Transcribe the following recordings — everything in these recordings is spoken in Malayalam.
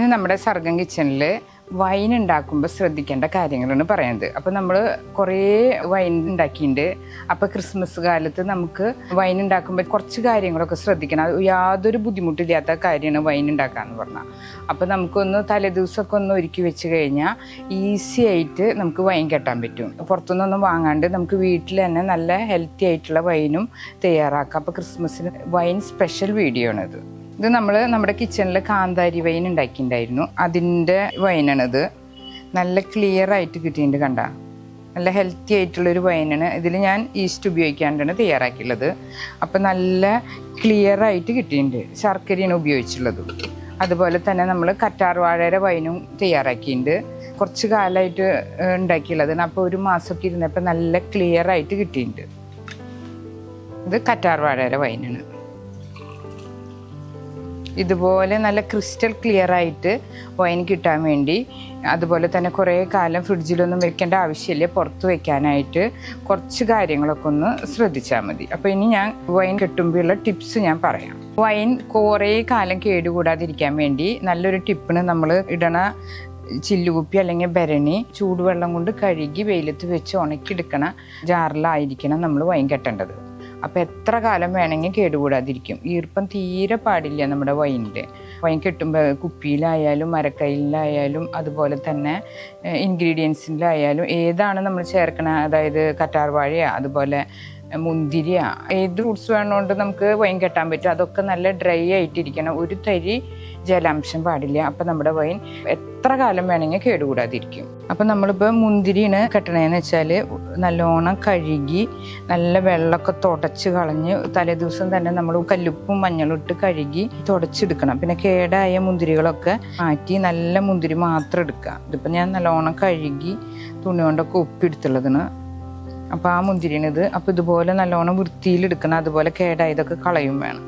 ഇനി നമ്മുടെ സർഗം കിച്ചണിൽ വൈൻ ഉണ്ടാക്കുമ്പോൾ ശ്രദ്ധിക്കേണ്ട കാര്യങ്ങളാണ് പറയുന്നത്. അപ്പോൾ നമ്മൾ കുറേ വൈൻ ഉണ്ടാക്കിയിട്ടുണ്ട്. അപ്പോൾ ക്രിസ്മസ് കാലത്ത് നമുക്ക് വൈൻ ഉണ്ടാക്കുമ്പോൾ കുറച്ച് കാര്യങ്ങളൊക്കെ ശ്രദ്ധിക്കണം. അത് യാതൊരു ബുദ്ധിമുട്ടില്ലാത്ത കാര്യമാണ് വൈൻ ഉണ്ടാക്കാമെന്ന് പറഞ്ഞാൽ. അപ്പോൾ നമുക്കൊന്ന് തലേദിവസമൊക്കെ ഒന്ന് ഒരുക്കി വെച്ച് കഴിഞ്ഞാൽ ഈസി ആയിട്ട് നമുക്ക് വൈൻ കെട്ടാൻ പറ്റും. പുറത്തുനിന്നൊന്നും വാങ്ങാണ്ട് നമുക്ക് വീട്ടിൽ തന്നെ നല്ല ഹെൽത്തി ആയിട്ടുള്ള വൈനും തയ്യാറാക്കാം. അപ്പോൾ ക്രിസ്മസിന് വൈൻ സ്പെഷ്യൽ വീഡിയോ ആണിത്. ഇത് നമ്മൾ നമ്മുടെ കിച്ചണിൽ കാന്താരി വൈൻ ഉണ്ടാക്കിയിട്ടുണ്ടായിരുന്നു. അതിൻ്റെ വൈനാണിത്. നല്ല ക്ലിയർ ആയിട്ട് കിട്ടിയിട്ടുണ്ട്. കണ്ട, നല്ല ഹെൽത്തി ആയിട്ടുള്ളൊരു വൈനാണ്. ഇതിൽ ഞാൻ ഈസ്റ്റ് ഉപയോഗിക്കാണ്ടാണ് തയ്യാറാക്കിയുള്ളത്. അപ്പം നല്ല ക്ലിയർ ആയിട്ട് കിട്ടിയിട്ടുണ്ട്. ശർക്കരയാണ് ഉപയോഗിച്ചുള്ളത്. അതുപോലെ തന്നെ നമ്മൾ കറ്റാർ വാഴയുടെ വൈനും തയ്യാറാക്കിയിട്ടുണ്ട്. കുറച്ച് കാലമായിട്ട് ഉണ്ടാക്കിയുള്ളതാണ്. അപ്പോൾ ഒരു മാസമൊക്കെ ഇരുന്നപ്പോൾ നല്ല ക്ലിയർ ആയിട്ട് കിട്ടിയിട്ടുണ്ട്. ഇത് കറ്റാർ വാഴയുടെ വൈനാണ്. ഇതുപോലെ നല്ല ക്രിസ്റ്റൽ ക്ലിയർ ആയിട്ട് വൈൻ കിട്ടാൻ വേണ്ടി, അതുപോലെ തന്നെ കുറേ കാലം ഫ്രിഡ്ജിലൊന്നും വെക്കേണ്ട ആവശ്യമില്ല. പുറത്ത് വെക്കാനായിട്ട് കുറച്ച് കാര്യങ്ങളൊക്കെ ഒന്ന് ശ്രദ്ധിച്ചാൽ മതി. അപ്പോൾ ഇനി ഞാൻ വൈൻ കെട്ടുമ്പോഴുള്ള ടിപ്സ് ഞാൻ പറയാം. വൈൻ കുറേ കാലം കേടുകൂടാതിരിക്കാൻ വേണ്ടി നല്ലൊരു ടിപ്പിന് നമ്മൾ ഇടണ ചില്ലുകുപ്പി അല്ലെങ്കിൽ ഭരണി ചൂടുവെള്ളം കൊണ്ട് കഴുകി വെയിലത്ത് വെച്ച് ഉണക്കിയെടുക്കണ ജാറിലായിരിക്കണം നമ്മൾ വൈൻ കെട്ടേണ്ടത്. അപ്പോൾ എത്ര കാലം വേണമെങ്കിൽ കേടുകൂടാതിരിക്കും. ഈർപ്പം തീരെ പാടില്ല നമ്മുടെ വൈനിൻ്റെ. വൈൻ കെട്ടുമ്പോൾ കുപ്പിയിലായാലും മരക്കയിലായാലും അതുപോലെ തന്നെ ഇൻഗ്രീഡിയൻസിലായാലും ഏതാണ് നമ്മൾ ചേർക്കണ, അതായത് കറ്റാർ വാഴയോ അതുപോലെ മുന്തിരിയോ ഏത് ഫ്രൂട്ട്സ് വേണോണ്ട് നമുക്ക് വൈൻ കെട്ടാൻ പറ്റും. അതൊക്കെ നല്ല ഡ്രൈ ആയിട്ടിരിക്കണം. ഒരു തരി ജലാംശം പാടില്ല. അപ്പം നമ്മുടെ വൈൻ എത്ര കാലം വേണമെങ്കിൽ കേടുകൂടാതിരിക്കും. അപ്പം നമ്മളിപ്പോൾ മുന്തിരിയാണ് കെട്ടണേന്ന് വെച്ചാൽ നല്ലോണം കഴുകി നല്ല വെള്ളമൊക്കെ തുടച്ച് കളഞ്ഞ് തലേദിവസം തന്നെ നമ്മൾ കല്ലുപ്പും മഞ്ഞളും ഇട്ട് കഴുകി തുടച്ചെടുക്കണം. പിന്നെ കേടായ മുന്തിരികളൊക്കെ മാറ്റി നല്ല മുന്തിരി മാത്രം എടുക്കുക. ഇതിപ്പോൾ ഞാൻ നല്ലോണം കഴുകി തുണി കൊണ്ടൊക്കെ ഒപ്പിയെടുത്തുള്ളതാണ്. അപ്പോൾ ആ മുന്തിരിയാണിത്. അപ്പോൾ ഇതുപോലെ നല്ലോണം വൃത്തിയിലെടുക്കണം. അതുപോലെ കേടായതൊക്കെ കളയും വേണം.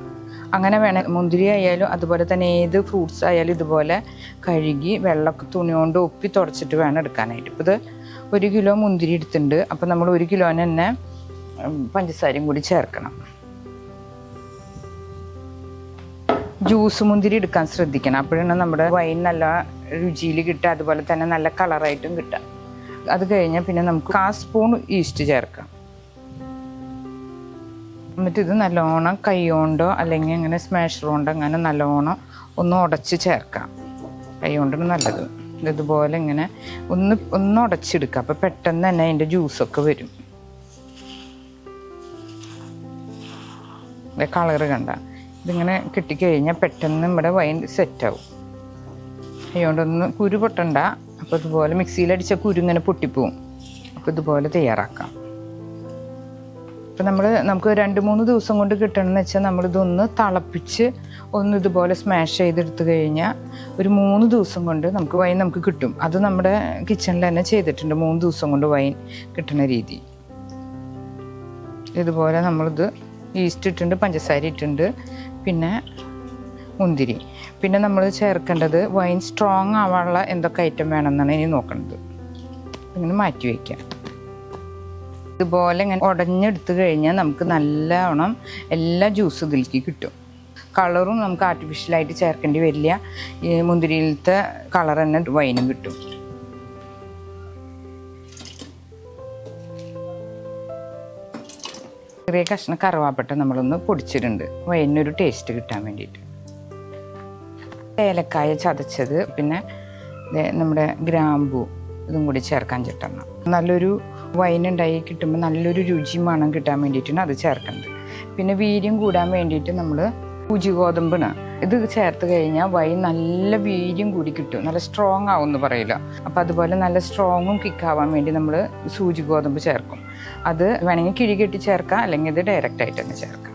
അങ്ങനെ വേണം. മുന്തിരി ആയാലും അതുപോലെ തന്നെ ഏത് ഫ്രൂട്ട്സ് ആയാലും ഇതുപോലെ കഴുകി വെള്ളമൊക്കെ തുണി കൊണ്ട് ഒപ്പി തുടച്ചിട്ട് വേണം എടുക്കാനായിട്ട്. ഇപ്പോൾ ഇത് 1 കിലോ മുന്തിരി എടുത്തിട്ടുണ്ട്. അപ്പോൾ നമ്മൾ 1 കിലോന് തന്നെ പഞ്ചസാരയും കൂടി ചേർക്കണം. ജ്യൂസ് മുന്തിരി എടുക്കാൻ ശ്രദ്ധിക്കണം. അപ്പോഴാണ് നമ്മുടെ വൈൻ നല്ല രുചിയിൽ കിട്ടുക, അതുപോലെ തന്നെ നല്ല കളറായിട്ടും കിട്ടുക. അത് കഴിഞ്ഞാൽ പിന്നെ നമുക്ക് 1/4 സ്പൂൺ ഈസ്റ്റ് ചേർക്കാം. എന്നിട്ട് ഇത് നല്ലോണം കൈ കൊണ്ടോ അല്ലെങ്കിൽ അങ്ങനെ സ്മാഷർ കൊണ്ടോ അങ്ങനെ നല്ലോണം ഒന്ന് ഉടച്ച് ചേർക്കാം. കൈ കൊണ്ടാണ് നല്ലത്. ഇതുപോലെ ഇങ്ങനെ ഒന്ന് ഉടച്ചെടുക്കുക. അപ്പോൾ പെട്ടെന്ന് തന്നെ അതിൻ്റെ ജ്യൂസൊക്കെ വരും. കളറ് കണ്ട, ഇതിങ്ങനെ കിട്ടിക്കഴിഞ്ഞാൽ പെട്ടെന്ന് നമ്മുടെ വൈൻ സെറ്റാവും. കൈ കൊണ്ടൊന്ന് കുരു പൊട്ടണ്ട. അപ്പോൾ ഇതുപോലെ മിക്സിയിലടിച്ച കുരു ഇങ്ങനെ പൊട്ടിപ്പോവും. അപ്പോൾ ഇതുപോലെ തയ്യാറാക്കാം. അപ്പോൾ നമുക്ക് 2-3 ദിവസം കൊണ്ട് കിട്ടണമെന്ന് വെച്ചാൽ നമ്മളിതൊന്ന് തിളപ്പിച്ച് ഒന്ന് ഇതുപോലെ സ്മാഷ് ചെയ്തെടുത്ത് കഴിഞ്ഞാൽ ഒരു 3 ദിവസം കൊണ്ട് വൈൻ നമുക്ക് കിട്ടും. അത് നമ്മുടെ കിച്ചണിൽ തന്നെ ചെയ്തിട്ടുണ്ട്. 3 ദിവസം കൊണ്ട് വൈൻ കിട്ടുന്ന രീതി. ഇതുപോലെ നമ്മളിത് ഈസ്റ്റ് ഇട്ടുണ്ട്, പഞ്ചസാര ഇട്ടുണ്ട്, പിന്നെ മുന്തിരി. പിന്നെ നമ്മൾ ചേർക്കേണ്ടത് വൈൻ സ്ട്രോങ് ആവാനുള്ള എന്തൊക്കെ ഐറ്റം വേണമെന്നാണ് ഇനി നോക്കേണ്ടത്. ഇങ്ങനെ മാറ്റി വയ്ക്കാം. ഇതുപോലെ ഇങ്ങനെ ഉടഞ്ഞെടുത്ത് കഴിഞ്ഞാൽ നമുക്ക് നല്ലവണ്ണം എല്ലാ ജ്യൂസും ഇതിലേക്ക് കിട്ടും. കളറും നമുക്ക് ആർട്ടിഫിഷ്യലായിട്ട് ചേർക്കേണ്ടി വരില്ല. ഈ മുന്തിരിയിലത്തെ കളർ തന്നെ വൈനും കിട്ടും. ചെറിയ കഷ്ണം കറുവാപ്പട്ട നമ്മളൊന്ന് പൊടിച്ചിട്ടുണ്ട് വൈനൊരു ടേസ്റ്റ് കിട്ടാൻ വേണ്ടിയിട്ട്. ഏലക്കായ ചതച്ചത്, പിന്നെ നമ്മുടെ ഗ്രാമ്പൂ ഇതും കൂടി ചേർക്കാൻ ചിട്ടണം. നല്ലൊരു വൈൻ ഉണ്ടായി കിട്ടുമ്പോൾ നല്ലൊരു രുചി മണം കിട്ടാൻ വേണ്ടിയിട്ടാണ് അത് ചേർക്കുന്നത്. പിന്നെ വീര്യം കൂടാൻ വേണ്ടിയിട്ട് നമ്മൾ സൂചി ഗോതമ്പാണ് ഇത് ചേർത്ത് കഴിഞ്ഞാൽ വൈൻ നല്ല വീര്യം കൂടി കിട്ടും. നല്ല സ്ട്രോങ് ആവും എന്ന് പറയില്ല. അപ്പോൾ അതുപോലെ നല്ല സ്ട്രോങ്ങും കിക്കാവാൻ വേണ്ടി നമ്മൾ സൂചി ഗോതമ്പ് ചേർക്കും. അത് വേണമെങ്കിൽ കിഴികെട്ടി ചേർക്കാം, അല്ലെങ്കിൽ ഇത് ഡയറക്റ്റായിട്ട് തന്നെ ചേർക്കാം.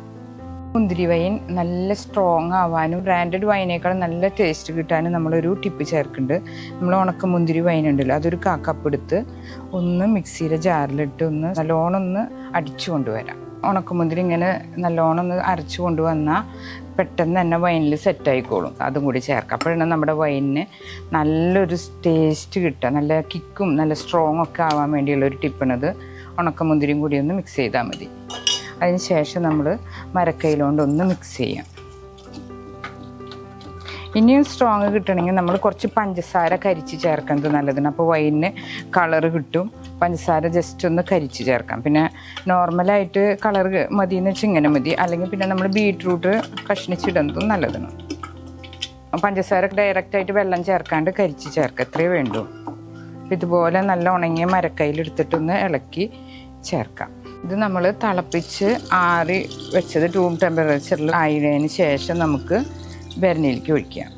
മുന്തിരി വൈൻ നല്ല സ്ട്രോങ് ആവാനും ബ്രാൻഡഡ് വൈനേക്കാളും നല്ല ടേസ്റ്റ് കിട്ടാനും നമ്മളൊരു ടിപ്പ് ചേർക്കുന്നുണ്ട്. നമ്മൾ ഉണക്ക മുന്തിരി വൈൻ ഉണ്ടല്ലോ, അതൊരു 1/4 കപ്പ് എടുത്ത് ഒന്ന് മിക്സിയുടെ ജാറിലിട്ട് ഒന്ന് നല്ലോണം ഒന്ന് അടിച്ചു കൊണ്ടുവരാം. ഉണക്കമുന്തിരി ഇങ്ങനെ നല്ലോണം ഒന്ന് അരച്ചു കൊണ്ടുവന്നാൽ പെട്ടെന്ന് തന്നെ വൈനിൽ സെറ്റായിക്കോളും. അതും കൂടി ചേർക്കാം. അപ്പോഴാണ് നമ്മുടെ വൈനിന് നല്ലൊരു ടേസ്റ്റ് കിട്ടുക. നല്ല കിക്കും നല്ല സ്ട്രോങ് ഒക്കെ ആവാൻ വേണ്ടിയുള്ളൊരു ടിപ്പാണിത്. ഉണക്കമുന്തിരിയും കൂടി ഒന്ന് മിക്സ് ചെയ്താൽ മതി. അതിന് ശേഷം നമ്മൾ മരക്കയിലോണ്ട് ഒന്ന് മിക്സ് ചെയ്യാം. ഇനിയും സ്ട്രോങ് കിട്ടണമെങ്കിൽ നമ്മൾ കുറച്ച് പഞ്ചസാര കരിച്ച് ചേർക്കുന്നത് നല്ലതാണ്. അപ്പോൾ വൈനിന് കളറ് കിട്ടും. പഞ്ചസാര ജസ്റ്റ് ഒന്ന് കരിച്ച് ചേർക്കാം. പിന്നെ നോർമലായിട്ട് കളർ മതി എന്ന് വെച്ചാൽ ഇങ്ങനെ മതി. അല്ലെങ്കിൽ പിന്നെ നമ്മൾ ബീട്രൂട്ട് കഷ്ണിച്ചിടുന്നതും നല്ലതാണ്. പഞ്ചസാര ഡയറക്റ്റായിട്ട് വെള്ളം ചേർക്കാണ്ട് കരിച്ച് ചേർക്കുക, എത്രയേ വേണ്ടൂ. ഇതുപോലെ നല്ല ഉണങ്ങിയ മരക്കൈയിലെടുത്തിട്ടൊന്ന് ഇളക്കി ചേർക്കാം. ഇത് നമ്മൾ തിളപ്പിച്ച് ആറി വെച്ചത് റൂം ടെമ്പറേച്ചറിൽ ആയതിന് ശേഷം നമുക്ക് ഭരണിയിലേക്ക് ഒഴിക്കാം.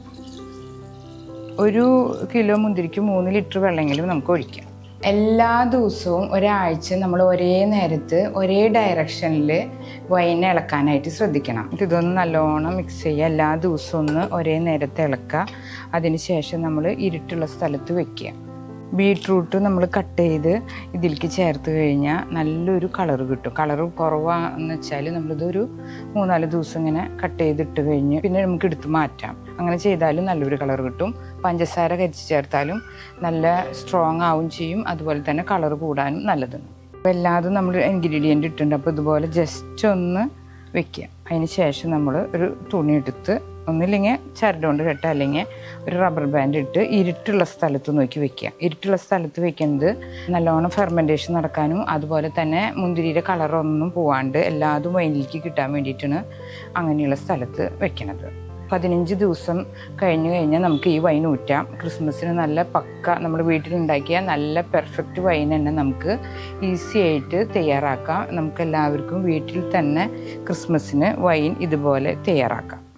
1 കിലോ മുന്തിരിക്ക് 3 ലിറ്റർ വെള്ളമെങ്കിലും നമുക്ക് ഒഴിക്കാം. എല്ലാ ദിവസവും ഒരാഴ്ച നമ്മൾ ഒരേ നേരത്ത് ഒരേ ഡയറക്ഷനിൽ വൈൻ ഇളക്കാനായിട്ട് ശ്രദ്ധിക്കണം. ഇതൊന്ന് നല്ലോണം മിക്സ് ചെയ്യുക. എല്ലാ ദിവസവും ഒന്ന് ഒരേ നേരത്ത് ഇളക്കുക. അതിന് ശേഷം നമ്മൾ ഇരുട്ടുള്ള സ്ഥലത്ത് വെക്കുക. ബീട്രൂട്ട് നമ്മൾ കട്ട് ചെയ്ത് ഇതിലേക്ക് ചേർത്ത് കഴിഞ്ഞാൽ നല്ലൊരു കളറ് കിട്ടും. കളറ് കുറവാന്ന് വെച്ചാൽ നമ്മളിതൊരു 3-4 ദിവസം ഇങ്ങനെ കട്ട് ചെയ്തിട്ട് കഴിഞ്ഞ് പിന്നെ നമുക്ക് എടുത്ത് മാറ്റാം. അങ്ങനെ ചെയ്താലും നല്ലൊരു കളർ കിട്ടും. പഞ്ചസാര കരിച്ച് ചേർത്താലും നല്ല സ്ട്രോങ് ആവും ചെയ്യും. അതുപോലെ തന്നെ കളർ കൂടാനും നല്ലതാണ്. അപ്പോൾ എല്ലാതും നമ്മൾ ഇൻഗ്രീഡിയൻ്റ് ഇട്ടിട്ടുണ്ട്. അപ്പോൾ ഇതുപോലെ ജസ്റ്റ് ഒന്ന് വെക്കുക. അതിന് ശേഷം നമ്മൾ ഒരു തുണി എടുത്ത് ഒന്നില്ലെങ്കിൽ ചരട് കൊണ്ട് കെട്ടുക, അല്ലെങ്കിൽ ഒരു റബ്ബർ ബാൻഡ് ഇട്ട് ഇരുട്ടുള്ള സ്ഥലത്ത് നോക്കി വെക്കുക. ഇരുട്ടുള്ള സ്ഥലത്ത് വെക്കുന്നത് നല്ലോണം ഫെർമെൻറ്റേഷൻ നടക്കാനും അതുപോലെ തന്നെ മുന്തിരിയുടെ കളറൊന്നും പോവാണ്ട് എല്ലാതും വൈനിലേക്ക് കിട്ടാൻ വേണ്ടിയിട്ടാണ് അങ്ങനെയുള്ള സ്ഥലത്ത് വെക്കണത്. 15 ദിവസം കഴിഞ്ഞ് കഴിഞ്ഞാൽ നമുക്ക് ഈ വൈൻ ഊറ്റാം. ക്രിസ്മസിന് നല്ല പക്ക നമ്മൾ വീട്ടിലുണ്ടാക്കിയ നല്ല പെർഫെക്റ്റ് വൈൻ തന്നെ നമുക്ക് ഈസി ആയിട്ട് തയ്യാറാക്കാം. നമുക്ക് എല്ലാവർക്കും വീട്ടിൽ തന്നെ ക്രിസ്മസിന് വൈൻ ഇതുപോലെ തയ്യാറാക്കാം.